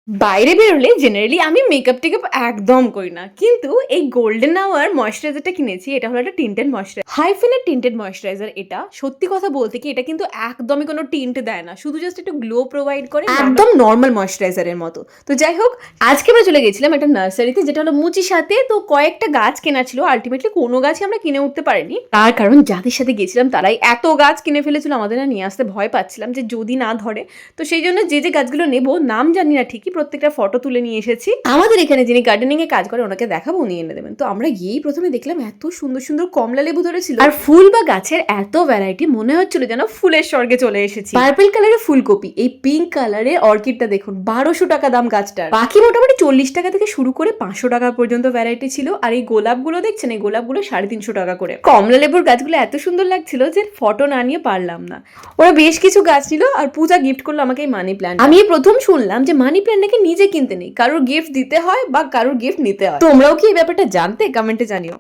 বাইরে বেরোলে জেনারেলি আমি মেকআপ-টেকআপ একদম করি না। কিন্তু এই গোল্ডেন আওয়ার ময়েশ্চারাইজারটা কিনেছি। এটা হলো একটা টিন্টেড ময়েশ্চারাইজার। হাইফেনের টিন্টেড ময়েশ্চারাইজার এটা। সত্যি কথা বলতে কি এটা কিন্তু একদমই কোনো টিন্ট দেয় না। শুধু জাস্ট একটু গ্লো প্রোভাইড করে একদম নরমাল ময়েশ্চারাইজারের মতো। তো যাই হোক, আজকে আমরা চলে গেছিলাম একটা নার্সারিতে যেটা হলো মুচির সাথে। তো কয়েকটা গাছ কেনা ছিল। আল্টিমেটলি কোনো গাছই আমরা কিনে উঠতে পারিনি। তার কারণ যাদের সাথে গেছিলাম তারাই এত গাছ কিনে ফেলেছিল আমাদের না নিয়ে আসতে ভয় পাচ্ছিলাম যে যদি না ধরে। তো সেই জন্য যে গাছগুলো নেব নাম জানি না ঠিকই, প্রত্যেকটা ফটো তুলে নিয়ে এসেছি। আমাদের এখানে যিনি গার্ডেনিং এ কাজ করে ওনাকে দেখাবো, উনি এনে দেবেন। তো আমরা গিয়েই প্রথমে দেখলাম এত সুন্দর সুন্দর কমলা লেবু ধরেছিল আর ফুল বা গাছের এত ভ্যারাইটি, মনে হচ্ছিল যেন ফুলের স্বর্গে চলে এসেছি। পার্পল কালারের ফুলকপি, এই পিঙ্ক কালারের অর্কিডটা দেখুন 1200 টাকা দাম গাছটার। বাকি মোটামুটি 40 টাকা থেকে শুরু করে 500 টাকা পর্যন্ত ভ্যারাইটি ছিল। আর এই গোলাপগুলো দেখছেন, এই গোলাপগুলো 350 টাকা করে। কমলা লেবুর গাছগুলো এত সুন্দর লাগছিল যে ফটো না নিয়ে পারলাম না। ওরা বেশ কিছু গাছ ছিল আর পূজা গিফট করলো আমাকে এই মানি প্ল্যান্ট। আমি প্রথম শুনলাম যে মানি প্ল্যান্ট নাকি নিজে কিনতে নেই, কারোর গিফট দিতে হয় বা কারোর গিফট নিতে হয়। তোমরাও কি এই ব্যাপারটা জানতে? কমেন্টে জানিও।